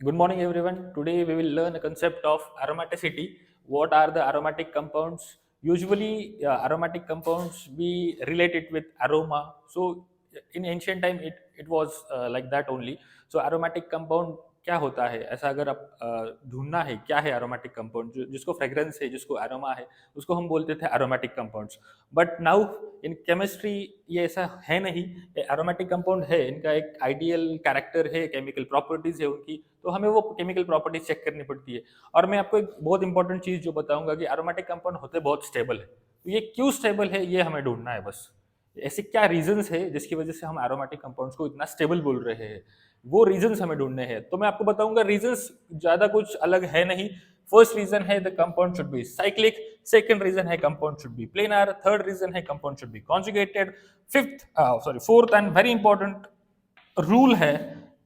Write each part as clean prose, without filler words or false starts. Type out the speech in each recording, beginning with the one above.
Good morning, everyone. Today we will learn a concept of aromaticity. What are the aromatic compounds? Usually, aromatic compounds we relate it with aroma. So, in ancient time, it was like that only. So, aromatic compound क्या होता है ऐसा अगर आप ढूंढना है क्या है aromatic compound जो जिसको fragrance है जिसको aroma है उसको हम बोलते थे aromatic compounds. But now in chemistry ये ऐसा है नहीं. एरोमेटिक कंपाउंड है इनका एक आइडियल कैरेक्टर है केमिकल प्रॉपर्टीज है उनकी तो हमें वो केमिकल प्रॉपर्टीज चेक करनी पड़ती है. और मैं आपको एक बहुत इंपॉर्टेंट चीज जो बताऊंगा कि एरोमेटिक कंपाउंड होते बहुत स्टेबल है तो ये क्यों स्टेबल है ये हमें ढूंढना है बस. ऐसे क्या रीजंस है जिसकी वजह से हम एरोमेटिक कंपाउंड्स को इतना स्टेबल बोल रहे हैं वो रीजंस हमें ढूंढने हैं. तो मैं आपको बताऊंगा रीजंस ज्यादा कुछ अलग है नहीं. फर्स्ट रीजन है the compound should be cyclic. Second reason है compound should be planar. Third reason है compound should be conjugated. Fourth and very important rule है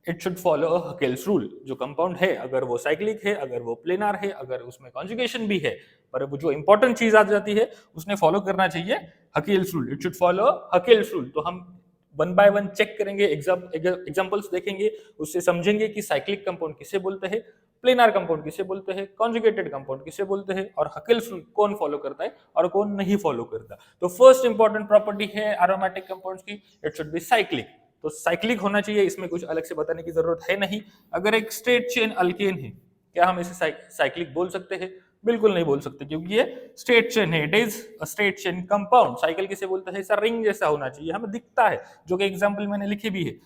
it should follow Huckel's rule. जो कंपाउंड है अगर वो साइक्लिक है अगर वो प्लेनर है अगर उसमें कॉन्जुगेशन भी है पर वो जो इंपॉर्टेंट चीज आ जाती है उसने फॉलो करना चाहिए Huckel's rule. It should follow Huckel's rule. तो हम वन बाय वन चेक करेंगे एग्जांपल्स देखेंगे उससे समझेंगे कि साइक्लिक कंपाउंड किसे बोलते हैं प्लेनर कंपाउंड किसे बोलते हैं कॉन्जुगेटेड कंपाउंड किसे बोलते हैं और हकेल्स रूल कौन फॉलो करता है और कौन नहीं फॉलो करता. तो फर्स्ट इंपॉर्टेंट प्रॉपर्टी है एरोमेटिक कंपाउंड्स की इट शुड बी साइक्लिक. तो साइक्लिक होना चाहिए इसमें कुछ अलग से बताने की जरूरत है नहीं. अगर एक स्ट्रेट चेन अल्केन है क्या हम इसे साइक्लिक बोल सकते हैं? बिल्कुल नहीं बोल सकते क्योंकि ये स्ट्रेट चेन है. It is a straight chain compound. Cycle किसे बोलते हैं? ऐसा रिंग जैसा होना चाहिए हमें दिखता है जो कि एग्जांपल मैंने लिखे भी है.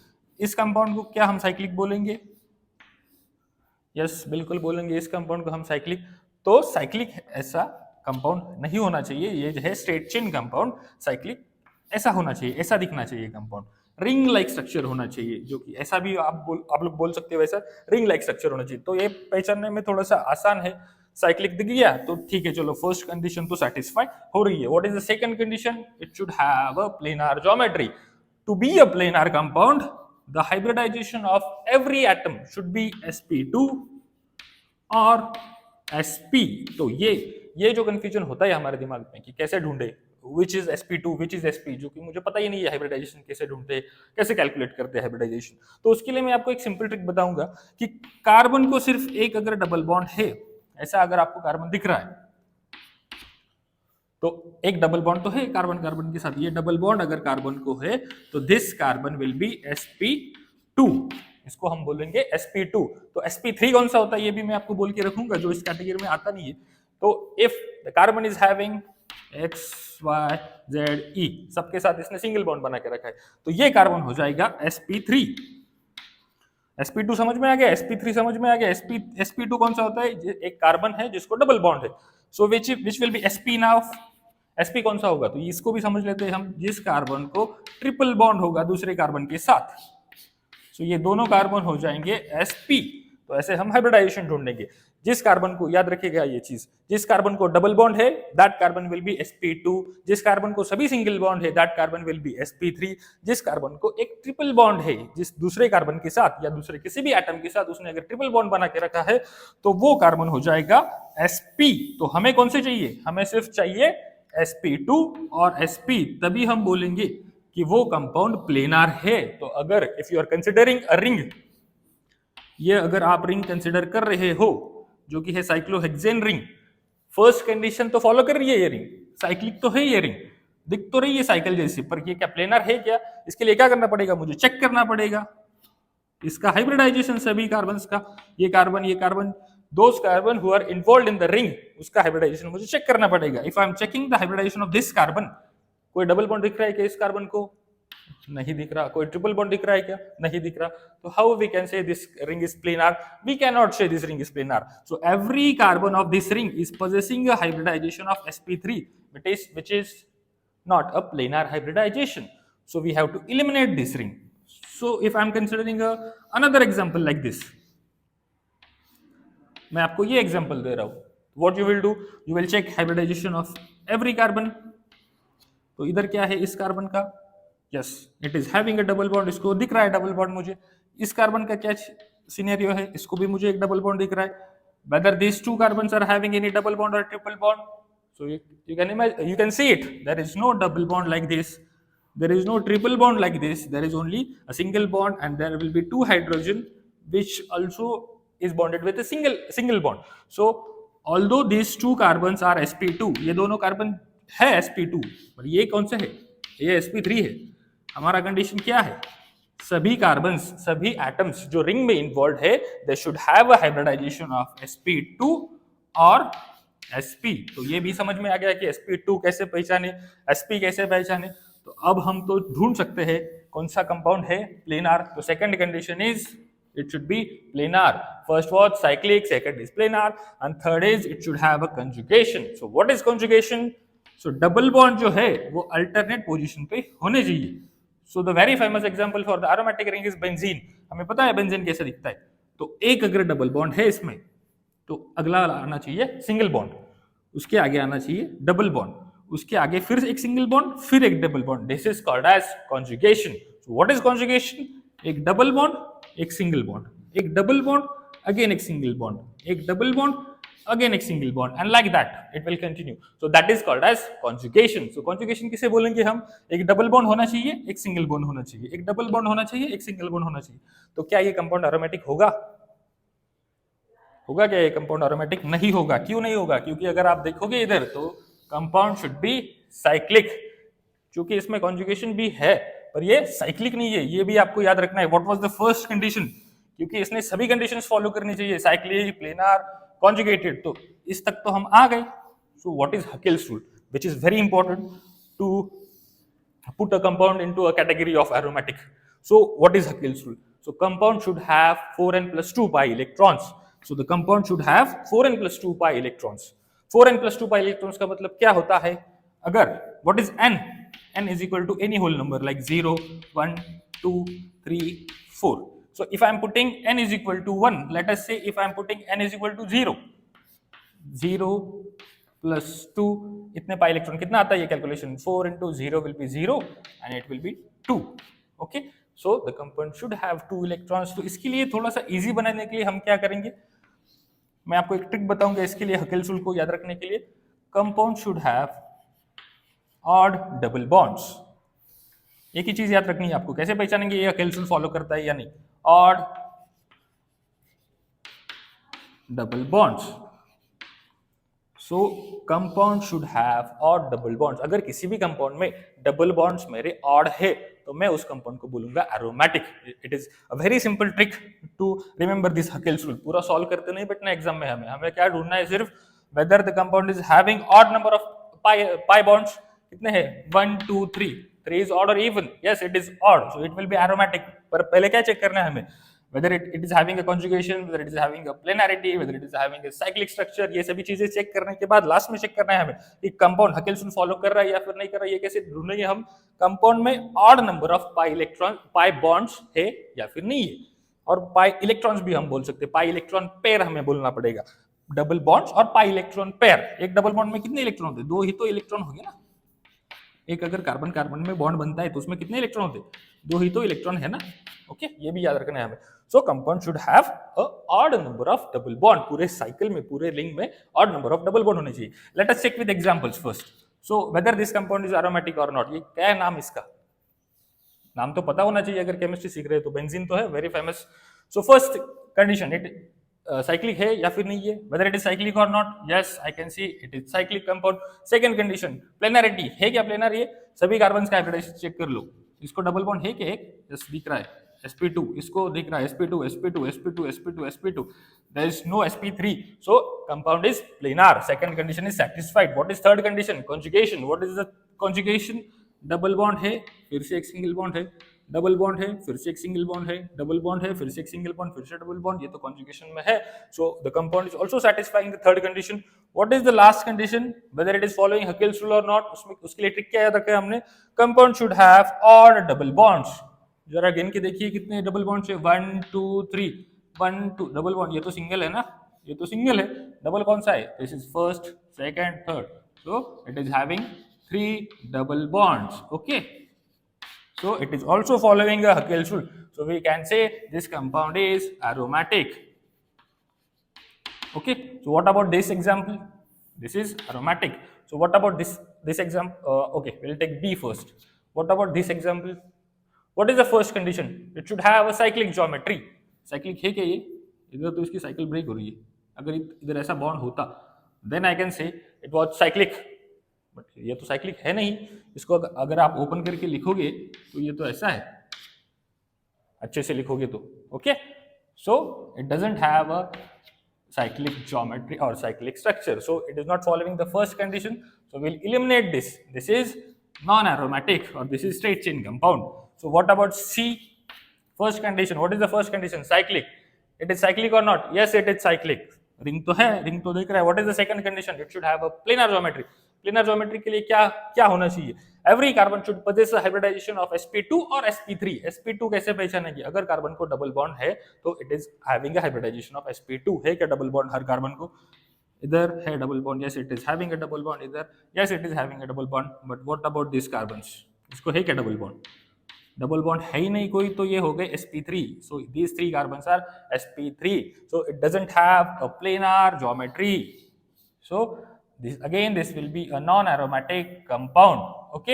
इस कंपाउंड को क्या हम साइक्लिक बोलेंगे? यस बिल्कुल बोलेंगे इस कंपाउंड को हम साइक्लिक. तो साइक्लिक ऐसा कंपाउंड नहीं होना चाहिए. ये जो है स्ट्रेट चेन कंपाउंड साइक्लिक ऐसा होना चाहिए ऐसा दिखना चाहिए कंपाउंड. रिंग लाइक स्ट्रक्चर होना चाहिए जो कि ऐसा भी आप लोग बोल सकते हो वैसा रिंग लाइक स्ट्रक्चर होना चाहिए. तो ये पहचानने में थोड़ा सा आसान है. साइक्लिक दिख गया तो ठीक है चलो फर्स्ट कंडीशन तो सेटिस्फाई हो रही है. What is the second condition? It should have a planar geometry. To be a planar compound the hybridization of every atom should be sp2 और sp. तो ये जो कंफ्यूजन होता है हमारे दिमाग में कि कैसे ढूंढे which is sp2 which is sp जो कि मुझे पता ही नहीं है हाइब्रिडाइजेशन कैसे ढूंढते कैसे कैलकुलेट करते हैं हाइब्रिडाइजेशन. तो उसके लिए मैं आपको एक सिंपल ट्रिक बताऊंगा कि कार्बन को सिर्फ एक अगर डबल बॉन्ड है ऐसा अगर आपको कार्बन दिख रहा है तो एक डबल बॉन्ड तो है कार्बन कार्बन के साथ. ये डबल बॉन्ड अगर कार्बन को है तो this carbon will be sp2. इसको हम बोलेंगे sp2. तो sp3 कौन सा होता है ये भी मैं आपको बोल के रखूंगा जो इस कैटेगरी में आता नहीं है. तो if the carbon is having x y z e सबके साथ इसने सिंगल बॉन्ड बना के रखा है तो ये कार्बन हो जाएगा sp3. sp2 समझ में आ गया. sp3 समझ में आ गया. sp2 कौन सा होता है? एक कार्बन है जिसको डबल बॉन्ड है. So which will be sp now. sp कौन सा होगा? तो इसको भी समझ लेते हैं हम. जिस कार्बन को ट्रिपल बॉन्ड होगा दूसरे कार्बन के साथ सो ये दोनों कार्बन हो जाएंगे sp. तो ऐसे हम हाइब्रिडाइजेशन ढूंढेंगे. जिस कार्बन को याद रखिएगा ये चीज जिस कार्बन को डबल बॉन्ड है that carbon will be sp2. जिस कार्बन को सभी सिंगल बॉन्ड है that carbon will be sp3. जिस कार्बन को एक ट्रिपल बॉन्ड है जिस दूसरे कार्बन के साथ या दूसरे किसी भी एटम के साथ उसने अगर ट्रिपल बॉन्ड बना के रखा है तो वो कार्बन हो जाएगा sp. तो हमें कौन से चाहिए? हमें सिर्फ चाहिए sp2 और sp. तभी हम बोलेंगे कि वो कंपाउंड प्लेनर है. तो अगर if you are considering a ring ये अगर आप रिंग कंसिडर कर रहे हो जो कि है साइक्लोहेक्सेन रिंग फर्स्ट कंडीशन तो फॉलो कर रही है ये रिंग साइक्लिक तो है ये रिंग दिख तो रही है साइकिल जैसी पर ये क्या प्लेनर है क्या? इसके लिए क्या करना पड़ेगा? मुझे चेक करना पड़ेगा इसका हाइब्रिडाइजेशन सभी कार्बन्स का. ये carbon those carbon who are involved in the ring उसका हाइब्रिडाइजेशन मुझे चेक करना पड़ेगा. If I am checking the hybridisation of this carbon कोई डबल बॉन्ड दिख रहा है क्या इस कार्बन को? नहीं दिख रहा. कोई ट्रिपल बॉन्ड दिख रहा है क्या? नहीं दिख रहा. तो how we can say this ring is planar? We can not say this ring is planar. So every carbon of this ring is possessing a hybridization of sp3 which is not a planar hybridization. So we have to eliminate this ring. So if I am considering another example like this मैं आपको ये example दे रहा हूं. What you will do? You will check hybridisation of every carbon. तो इधर क्या है इस कार्बन का? Yes it is having a double bond. इसको दिख रहा है डबल बॉन्ड मुझे. इस कार्बन का क्या सिनेरियो है? इसको भी मुझे एक डबल बॉन्ड दिख रहा है. whether these two carbons are having any double bond or triple bond, so you can imagine, you can see it, there is no double bond like this, there is no triple bond like this, there is only a single bond and there will be two hydrogen which also is bonded with a single bond. So although these two carbons are sp2, ये दोनों carbon है sp2, पर ये कौन सा है, ये sp3 है. हमारा कंडीशन क्या है, सभी कार्बन्स, सभी एटम्स जो रिंग में इन्वॉल्व है, they should have a hybridisation of sp2 और sp. तो ये भी समझ में आ गया कि sp2 कैसे पहचाने, sp कैसे पहचाने. तो अब हम तो ढूंढ सकते हैं कौन सा कंपाउंड है प्लेनार. तो second condition is it should be planar. First was cyclic, second is planar, and third is it should have a conjugation. So what is conjugation? So double bond जो है वो alternate position पे होने चाहिए. So the very famous example for the aromatic ring is benzene. हमें पता है benzene कैसे दिखता है. तो एक अगर डबल बॉन्ड है इसमें तो अगला आना चाहिए सिंगल बॉन्ड, उसके आगे आना चाहिए डबल बॉन्ड, उसके आगे फिर एक सिंगल बॉन्ड, फिर एक double bond. This is called as conjugation. So what is conjugation? एक डबल बॉन्ड, एक सिंगल बॉन्ड, एक डबल बॉन्ड, अगेन एक सिंगल बॉन्ड, एक डबल बॉन्ड, अगेन एक single bond, and like that it will continue. So that is called as conjugation. So conjugation किसे बोलेंगे हम? एक डबल बॉन्ड होना चाहिए, एक सिंगल बॉन्ड होना चाहिए, एक डबल बॉन्ड होना चाहिए, एक सिंगल बॉन्ड होना चाहिए. तो क्या ये कंपाउंड एरोमेटिक होगा? होगा क्या ये कंपाउंड एरोमेटिक? नहीं होगा. क्यों नहीं होगा? क्योंकि अगर आप देखोगे इधर तो कंपाउंड शुड बी साइक्लिक. क्योंकि इसमें कॉन्जुगेशन भी है पर ये साइक्लिक नहीं है, ये भी आपको याद रखना है. What was the first condition? क्योंकि इसने सभी कंडीशंस फॉलो करनी चाहिए, साइक्लिक, प्लेनार, कॉन्जुगेटेड. तो इस तक तो हम आ गए. So what is Huckel's rule, which is very important to put a compound into a category of aromatic. So what is Hackel's rule? So compound should have 4n plus 2 pi electrons. So the compound should have 4n plus 2 pi electrons. 4n plus 2 pi electrons का मतलब क्या होता है? अगर what is n? N is equal to any whole number like 0, 1, 2, 3, 4. So if I am putting n is equal to 1, let us say if I am putting n is equal to 0, 0 plus 2, इतने pi electron कितना आता है ये calculation? 4 into 0 will be 0 and it will be 2. Okay, so the compound should have 2 electrons. तो इसके लिए थोड़ा सा इजी बनाने के लिए हम क्या करेंगे, मैं आपको एक ट्रिक बताऊंगा इसके लिए, हकेल्स रूल को याद रखने के लिए. Compound should have odd double bonds. एक ही चीज याद रखनी है आपको. कैसे पहचानेंगे ये हकेल्स रूल फॉलो करता है या नहीं? Odd double bonds. So compound should have odd double bonds. अगर किसी भी कंपाउंड में डबल बॉन्ड्स मेरे ऑड है तो मैं उस कंपाउंड को बोलूंगा aromatic. It is a very simple trick to remember this Huckel's rule. पूरा सॉल्व करते नहीं बैठना एग्जाम में. हमें क्या ढूंढना है? सिर्फ whether the compound is having odd number of pi bonds. कितने हैं? 1, 2, 3. 3 is odd or even? Yes, it is odd, so it will be aromatic. पर पहले क्या चेक करना है हमें? Whether it is having a conjugation, whether it is having a planarity, whether it is having a cyclic structure. ये सभी चीजें check करने के बाद लास्ट में चेक करना है हमें कि कंपाउंड हकेल्स रूल फॉलो कर रहा है या फिर नहीं कर रहा है. ये कैसे ढूंढेंगे हम? कंपाउंड में odd number of pi bonds है या फिर नहीं है. और पाई इलेक्ट्रॉन्स भी हम बोल सकते हैं. पाई इलेक्ट्रॉन पेयर हमें बोलना पड़ेगा. डबल बॉन्ड्स और पाई इलेक्ट्रॉन पेयर. एक डबल बॉन्ड में कितने इलेक्ट्रॉन होते? 2 ही तो इलेक्ट्रॉन होंगे ना. एक अगर कार्बन कार्बन में बॉन्ड बनता है तो उसमें कितने इलेक्ट्रॉन होते? 2 ही तो इलेक्ट्रॉन है ना. ओके, ये भी याद रखना है हमें. So compound should have a odd number of double bond. पूरे साइकिल में, पूरे रिंग में odd number of double bond होने चाहिए. Let us check with examples first. So whether this compound is aromatic और नॉट. ये क्या है नाम इसका? नाम तो पता होना चाहिए अगर केमिस्ट्री सीख रहे हो तो. बेंजीन तो है, very famous. So first condition, it cyclic है या फिर नहीं है? वेदर इट इज साइक्लिक और not. Yes, I can see it is cyclic compound. Second condition, planarity है क्या? प्लेनर. ये सभी कार्बन्स का हाइब्रिडाइजेशन चेक कर लो. इसको डबल बॉन्ड है क्या? एक जस्ट दिख रहा है sp2, इसको दिख रहा है sp2, sp2, sp2, sp2, sp2. there is no sp3, so compound is planar. Second condition is satisfied. What is third condition? Conjugation. What is the conjugation? Double bond है, फिर से एक सिंगल बॉन्ड है, double bond है, फिर से एक single bond है, डबल बॉन्ड है, फिर से एक सिंगल बॉन्ड, फिर से डबल बॉन्ड. ये तो कॉन्जुगेशन में है. So the compound is also satisfying the third condition. What is the last condition? Whether it is following Huckel's rule और नॉट. उसमें उसके लिए ट्रिक क्या याद रखा है हमने? Compound should have odd double bonds. जरा गिन के देखिए कितने डबल बॉन्ड्स है. 1, 2, 3. 1, 2 डबल बॉन्ड. ये तो सिंगल है ना, ये तो सिंगल है. डबल कौन सा है? This is first, second, third. So it is having 3 double bonds. Okay, so it is also following a Hackel's rule. So we can say this compound is aromatic. Okay, so what about this example? This is aromatic. So what about this example? Okay, we'll take B first. What about this example? What is the first condition? It should have a cyclic geometry. Cyclic है क्या ये? इधर तो इसकी cycle break हो रही है, अगर इधर ऐसा बॉन्ड होता then I can say it was cyclic, but ये तो साइक्लिक है नहीं। इसको अगर आप ओपन करके लिखोगे तो ये तो ऐसा है, अच्छे से लिखोगे तो okay. So it doesn't have a cyclic geometry or cyclic structure, so it is not following the first condition, so we'll eliminate this. This is non-aromatic or this is straight chain compound. So what about C? First condition, what is the first condition? Cyclic. It is cyclic or not? Yes, it is cyclic. Ring तो है, ring तो देख रहा है। What is the second condition? It should have a planar geometry. Planar geometry के लिए क्या क्या होना चाहिए? Every carbon should possess a hybridisation of sp2 और sp3। sp2 कैसे पहचानेंगे? अगर कार्बन को डबल बॉन्ड है तो it is having a hybridisation of sp2। है क्या डबल बॉन्ड हर कार्बन को? इधर है double bond, yes it is having a double bond. इधर yes it is having a double bond. But what about this carbons? इसको है क्या double bond? Double bond है ही नहीं कोई, तो ये हो गए sp3। so these three carbons are sp3, so it doesn't have a planar geometry, so this again this will be a non aromatic compound।